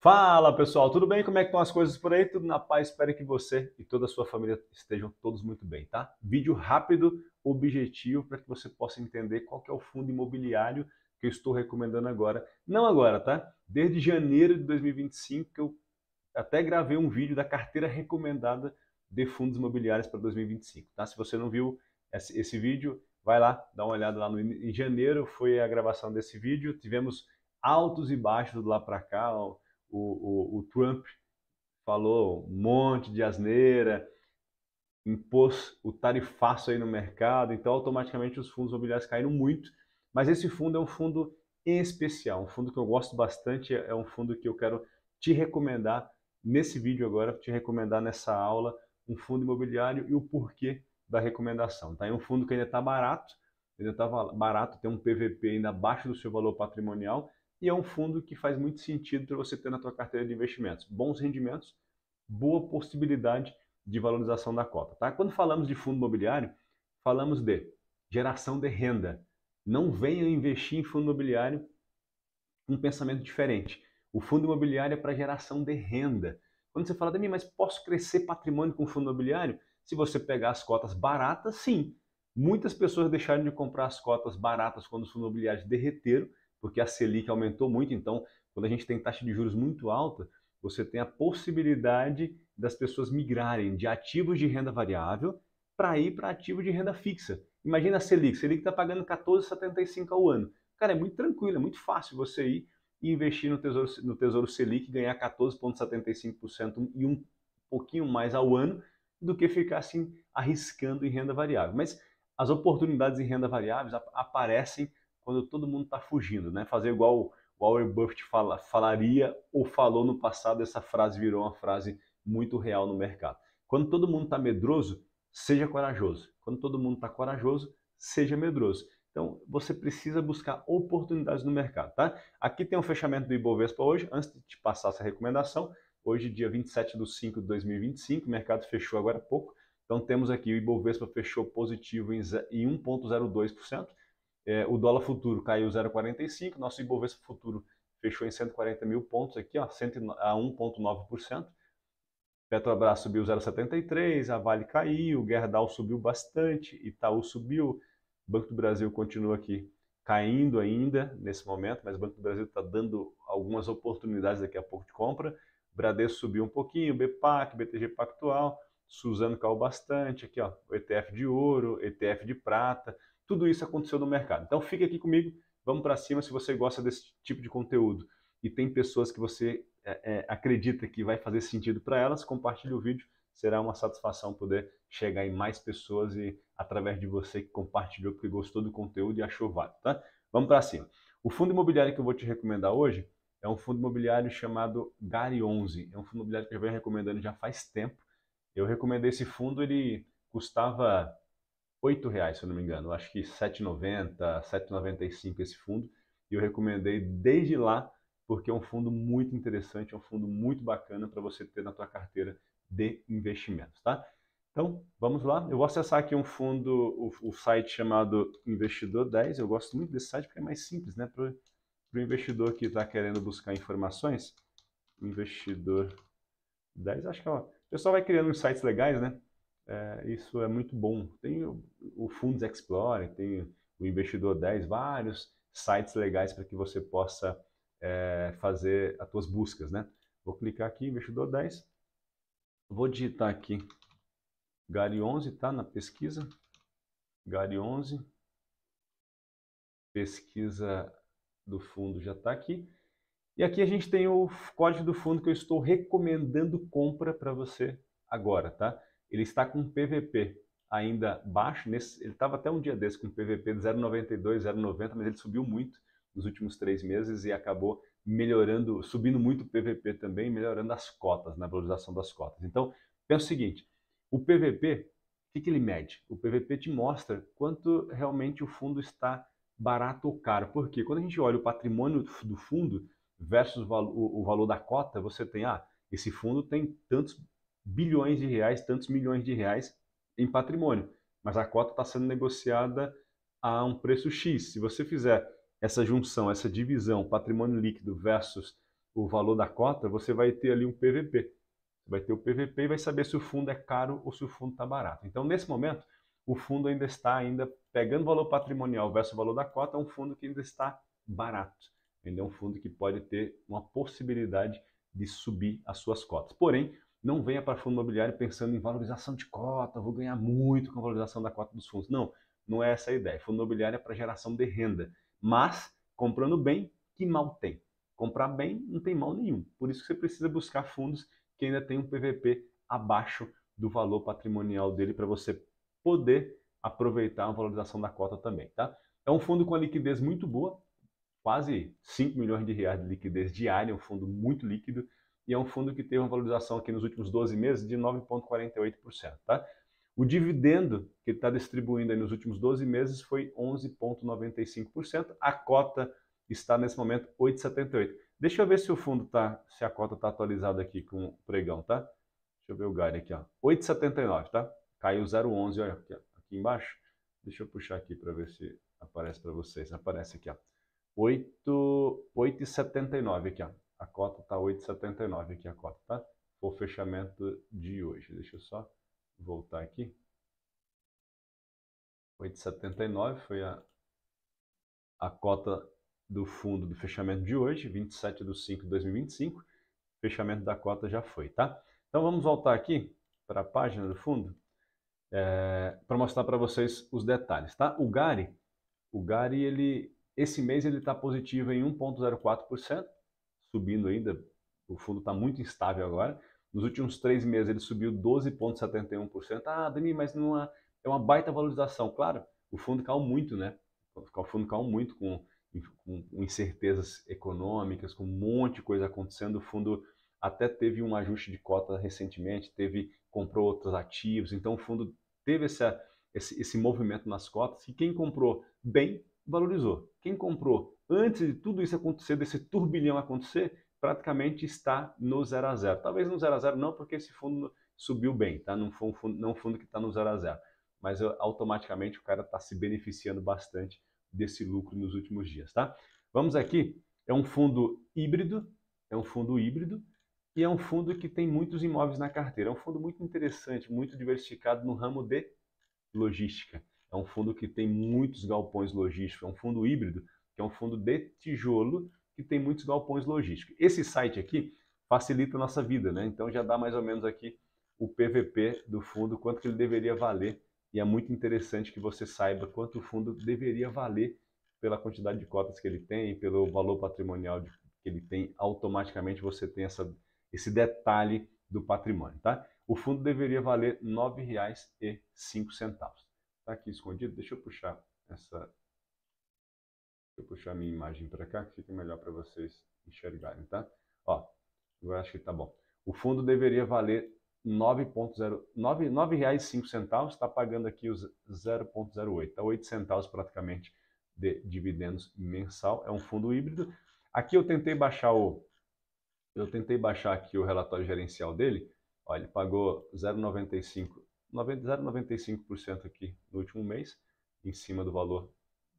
Fala pessoal, tudo bem? Como é que estão as coisas por aí? Tudo na paz? Espero que você e toda a sua família estejam todos muito bem, tá? Vídeo rápido, objetivo, para que você possa entender qual que é o fundo imobiliário que eu estou recomendando agora. Não agora, tá? Desde janeiro de 2025 que eu até gravei um vídeo da carteira recomendada de fundos imobiliários para 2025, tá? Se você não viu esse vídeo, vai lá, dá uma olhada lá em janeiro, foi a gravação desse vídeo. Tivemos altos e baixos de lá para cá. O Trump falou um monte de asneira, impôs o tarifaço aí no mercado, então automaticamente os fundos imobiliários caíram muito. Mas esse fundo é um fundo especial, um fundo que eu gosto bastante, é um fundo que eu quero te recomendar nesse vídeo agora, te recomendar nessa aula, um fundo imobiliário e o porquê da recomendação. Tá? É um fundo que ainda está barato, tem um PVP ainda abaixo do seu valor patrimonial, e é um fundo que faz muito sentido para você ter na tua carteira de investimentos. Bons rendimentos, boa possibilidade de valorização da cota. Tá? Quando falamos de fundo imobiliário, falamos de geração de renda. Não venha investir em fundo imobiliário com um pensamento diferente. O fundo imobiliário é para geração de renda. Quando você fala de mim, mas posso crescer patrimônio com fundo imobiliário? Se você pegar as cotas baratas, sim. Muitas pessoas deixaram de comprar as cotas baratas quando os fundos imobiliários derreteram, porque a Selic aumentou muito. Então, quando a gente tem taxa de juros muito alta, você tem a possibilidade das pessoas migrarem de ativos de renda variável para ir para ativos de renda fixa. Imagina a Selic. A Selic está pagando 14,75 ao ano. Cara, é muito tranquilo, é muito fácil você ir e investir no Tesouro Selic e ganhar 14,75% e um pouquinho mais ao ano do que ficar assim arriscando em renda variável. Mas as oportunidades em renda variável aparecem quando todo mundo está fugindo, né? Fazer igual o Warren Buffett falaria ou falou no passado, essa frase virou uma frase muito real no mercado. Quando todo mundo está medroso, seja corajoso. Quando todo mundo está corajoso, seja medroso. Então, você precisa buscar oportunidades no mercado, tá? Aqui tem um fechamento do Ibovespa hoje, antes de te passar essa recomendação. Hoje, dia 27/5/2025, o mercado fechou agora há pouco. Então, temos aqui o Ibovespa fechou positivo em 1,02%. O dólar futuro caiu 0,45%. Nosso Ibovespa futuro fechou em 140 mil pontos aqui, ó, a 1,9%. Petrobras subiu 0,73%, a Vale caiu, Gerdau subiu bastante, Itaú subiu, Banco do Brasil continua aqui caindo ainda nesse momento, mas o Banco do Brasil está dando algumas oportunidades daqui a pouco de compra. Bradesco subiu um pouquinho, BPAC, BTG Pactual, Suzano caiu bastante, aqui ó, o ETF de ouro, ETF de prata, tudo isso aconteceu no mercado. Então fica aqui comigo, vamos para cima se você gosta desse tipo de conteúdo e tem pessoas que você acredita que vai fazer sentido para elas, compartilhe o vídeo, será uma satisfação poder chegar em mais pessoas e através de você que compartilhou porque gostou do conteúdo e achou válido, tá? Vamos para cima. O fundo imobiliário que eu vou te recomendar hoje é um fundo imobiliário chamado Gari 11. É um fundo imobiliário que eu venho recomendando já faz tempo. Eu recomendei esse fundo, ele custava R$ 8, se eu não me engano. Eu acho que R$ 7,90, R$ 7,95 esse fundo. E eu recomendei desde lá porque é um fundo muito interessante, é um fundo muito bacana para você ter na tua carteira de investimentos, tá? Então, vamos lá. Eu vou acessar aqui um fundo, o site chamado Investidor 10. Eu gosto muito desse site porque é mais simples, né? Para o investidor que está querendo buscar informações. Investidor 10, acho que ó, o pessoal vai criando uns sites legais, né? Isso é muito bom. Tem o Fundos Explorer, tem o Investidor 10, vários sites legais para que você possa fazer as suas buscas, né? Vou clicar aqui, Investidor 10. Vou digitar aqui Gari 11, tá? Na pesquisa. Gari 11. Pesquisa do fundo já está aqui. E aqui a gente tem o código do fundo que eu estou recomendando compra para você agora, tá? Ele está com PVP ainda baixo, ele estava até um dia desse com PVP de 0,92, 0,90, mas ele subiu muito nos últimos 3 meses e acabou melhorando, subindo muito o PVP também, melhorando as cotas, na valorização das cotas. Então, pensa o seguinte, o PVP, o que ele mede? O PVP te mostra quanto realmente o fundo está barato ou caro. Por quê? Quando a gente olha o patrimônio do fundo versus o valor da cota, você tem, esse fundo tem tantos bilhões de reais, tantos milhões de reais em patrimônio, mas a cota está sendo negociada a um preço X. Se você fizer essa junção, essa divisão, patrimônio líquido versus o valor da cota, você vai ter ali um PVP. Você vai ter o PVP e vai saber se o fundo é caro ou se o fundo está barato. Então, nesse momento, o fundo ainda está pegando o valor patrimonial versus o valor da cota, é um fundo que ainda está barato. Ainda é um fundo que pode ter uma possibilidade de subir as suas cotas. Porém, não venha para fundo imobiliário pensando em valorização de cota, vou ganhar muito com a valorização da cota dos fundos. Não, não é essa a ideia. Fundo imobiliário é para geração de renda. Mas, comprando bem, que mal tem? Comprar bem não tem mal nenhum. Por isso que você precisa buscar fundos que ainda tem um PVP abaixo do valor patrimonial dele para você poder aproveitar a valorização da cota também, tá? É um fundo com a liquidez muito boa, quase 5 milhões de reais de liquidez diária, é um fundo muito líquido e é um fundo que teve uma valorização aqui nos últimos 12 meses de 9,48%, tá? O dividendo que ele está distribuindo aí nos últimos 12 meses foi 11,95%. A cota está nesse momento 8,78%. Deixa eu ver se o fundo se a cota está atualizada aqui com o pregão, tá? Deixa eu ver o guide aqui, ó. 8,79, tá? Caiu 0,11, olha aqui embaixo. Deixa eu puxar aqui para ver se aparece para vocês. Aparece aqui, ó. 8,79 aqui, ó. A cota está 8,79 aqui a cota, tá? Foi o fechamento de hoje. Deixa eu só voltar aqui. 8,79 foi a cota do fundo do fechamento de hoje, 27/5/2025. Fechamento da cota já foi, tá? Então vamos voltar aqui para a página do fundo para mostrar para vocês os detalhes, tá? O Gari, esse mês ele está positivo em 1,04%, subindo ainda. O fundo está muito instável agora. Nos últimos 3 meses ele subiu 12,71%. Ah, Dani, mas não é uma baita valorização. Claro, o fundo caiu muito, né? O fundo caiu muito com incertezas econômicas, com um monte de coisa acontecendo. O fundo até teve um ajuste de cota recentemente, comprou outros ativos. Então o fundo teve esse movimento nas cotas, e quem comprou bem valorizou. Quem comprou antes de tudo isso acontecer, desse turbilhão acontecer, praticamente está no 0 a 0. Talvez no 0 a 0 não, porque esse fundo subiu bem, tá? Não foi um fundo que está no 0 a 0. Mas automaticamente o cara está se beneficiando bastante desse lucro nos últimos dias, tá? Vamos aqui, é um fundo híbrido e é um fundo que tem muitos imóveis na carteira. É um fundo muito interessante, muito diversificado no ramo de logística. É um fundo que tem muitos galpões logísticos, é um fundo híbrido, que é um fundo de tijolo que tem muitos galpões logísticos. Esse site aqui facilita a nossa vida, né? Então já dá mais ou menos aqui o PVP do fundo, quanto que ele deveria valer, e é muito interessante que você saiba quanto o fundo deveria valer pela quantidade de cotas que ele tem, pelo valor patrimonial que ele tem. Automaticamente você tem esse detalhe do patrimônio, tá? O fundo deveria valer R$ 9,05. Está aqui escondido. Deixa eu puxar a minha imagem para cá, que fica melhor para vocês enxergarem, tá? Ó, eu acho que tá bom. O fundo deveria valer R$ 9,05, está pagando aqui os 0,08, tá 8 centavos praticamente de dividendos mensal. É um fundo híbrido. Aqui eu tentei baixar aqui o relatório gerencial dele. Ó, ele pagou 0,95% aqui no último mês, em cima do valor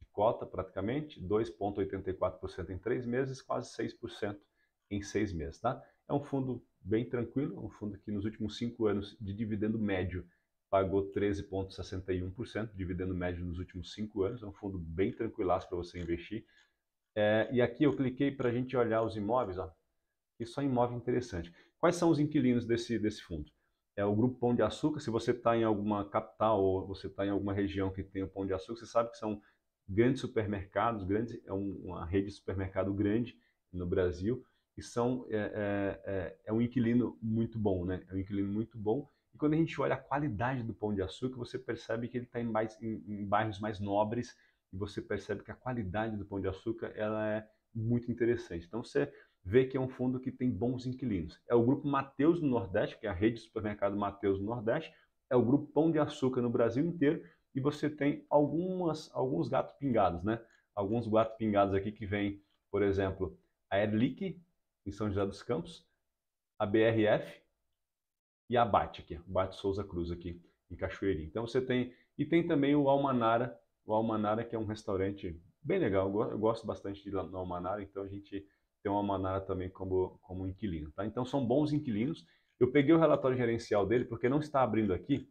de cota praticamente, 2,84% em 3 meses, quase 6% em 6 meses, tá? É um fundo bem tranquilo, um fundo que nos últimos 5 anos de dividendo médio pagou 13,61%, dividendo médio nos últimos 5 anos, é um fundo bem tranquilaço para você investir. E aqui eu cliquei para a gente olhar os imóveis, ó, e só imóvel interessante. Quais são os inquilinos desse fundo? É o Grupo Pão de Açúcar. Se você está em alguma capital ou você está em alguma região que tem o Pão de Açúcar, você sabe que são grandes supermercados, é uma rede de supermercado grande no Brasil, e é um inquilino muito bom, né? É um inquilino muito bom. E quando a gente olha a qualidade do Pão de Açúcar, você percebe que ele está em bairros mais nobres, e você percebe que a qualidade do Pão de Açúcar ela é muito interessante. Então você vê que é um fundo que tem bons inquilinos. É o Grupo Mateus no Nordeste, que é a rede de supermercado Mateus no Nordeste, é o Grupo Pão de Açúcar no Brasil inteiro, e você tem alguns gatos pingados, né? Alguns gatos pingados aqui que vem, por exemplo, a Erlic, em São José dos Campos, a BRF e a BAT aqui, BAT Souza Cruz aqui, em Cachoeirinha. Então você tem, e tem também o Almanara que é um restaurante bem legal. Eu gosto bastante de ir lá no Almanara, então a gente tem uma Manara também como inquilino, tá? Então são bons inquilinos. Eu peguei o relatório gerencial dele, porque não está abrindo aqui,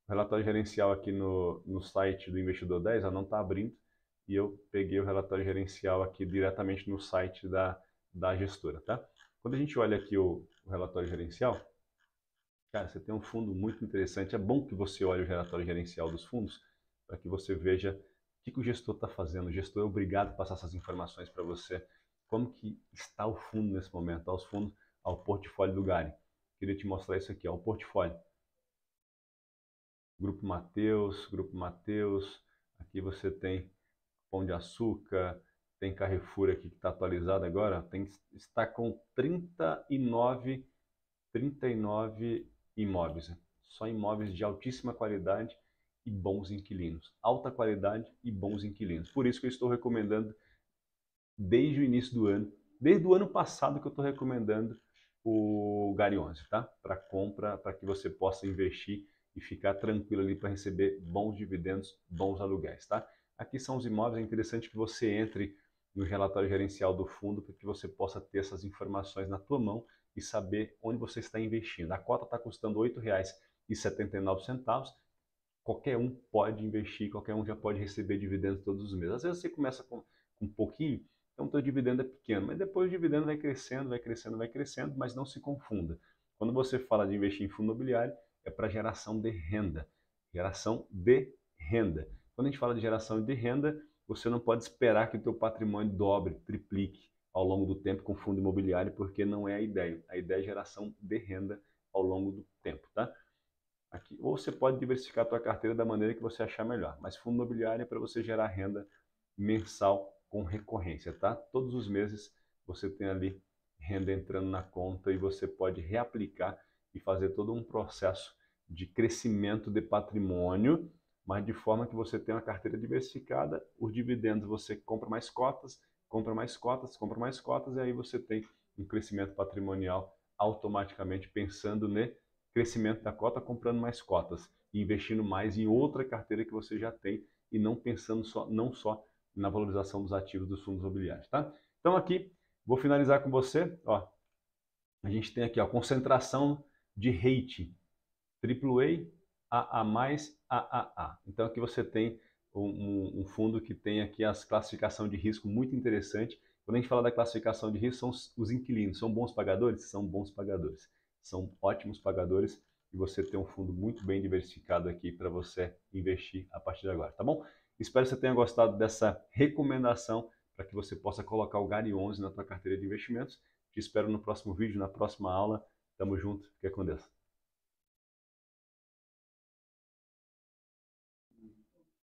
o relatório gerencial aqui no site do Investidor 10, não está abrindo, e eu peguei o relatório gerencial aqui diretamente no site da gestora, tá? Quando a gente olha aqui o relatório gerencial, cara, você tem um fundo muito interessante. É bom que você olhe o relatório gerencial dos fundos para que você veja o que o gestor está fazendo. O gestor é obrigado a passar essas informações para você. Como que está o fundo nesse momento? Aos fundos, ao portfólio do Gari. Queria te mostrar isso aqui, ó, o portfólio. Grupo Mateus. Aqui você tem Pão de Açúcar, tem Carrefour aqui que está atualizado agora. Está com 39 imóveis, né? Só imóveis de altíssima qualidade e bons inquilinos. Alta qualidade e bons inquilinos. Por isso que eu estou recomendando desde o início do ano, desde o ano passado que eu estou recomendando o Gari 11, tá? Para compra, para que você possa investir e ficar tranquilo ali para receber bons dividendos, bons aluguéis, tá? Aqui são os imóveis, é interessante que você entre no relatório gerencial do fundo para que você possa ter essas informações na tua mão e saber onde você está investindo. A cota está custando R$ 8,79. Qualquer um pode investir, qualquer um já pode receber dividendos todos os meses. Às vezes você começa com um pouquinho, então o teu dividendo é pequeno, mas depois o dividendo vai crescendo, mas não se confunda. Quando você fala de investir em fundo imobiliário, é para geração de renda. Geração de renda. Quando a gente fala de geração de renda, você não pode esperar que o teu patrimônio dobre, triplique ao longo do tempo com fundo imobiliário, porque não é a ideia. A ideia é geração de renda ao longo do tempo, tá? Aqui, ou você pode diversificar a tua carteira da maneira que você achar melhor, mas fundo imobiliário é para você gerar renda mensal com recorrência, tá? Todos os meses você tem ali renda entrando na conta e você pode reaplicar e fazer todo um processo de crescimento de patrimônio, mas de forma que você tenha uma carteira diversificada, os dividendos você compra mais cotas, e aí você tem um crescimento patrimonial automaticamente pensando no crescimento da cota, comprando mais cotas e investindo mais em outra carteira que você já tem e não pensando não só na valorização dos ativos dos fundos imobiliários, tá? Então aqui, vou finalizar com você, ó, a gente tem aqui a concentração de rating, AAA, AAA. Então aqui você tem um fundo que tem aqui as classificação de risco muito interessante. Quando a gente fala da classificação de risco, são os inquilinos. São bons pagadores? São bons pagadores. São ótimos pagadores e você tem um fundo muito bem diversificado aqui para você investir a partir de agora, tá bom? Espero que você tenha gostado dessa recomendação para que você possa colocar o Gari 11 na tua carteira de investimentos. Te espero no próximo vídeo, na próxima aula. Tamo junto, fica com Deus.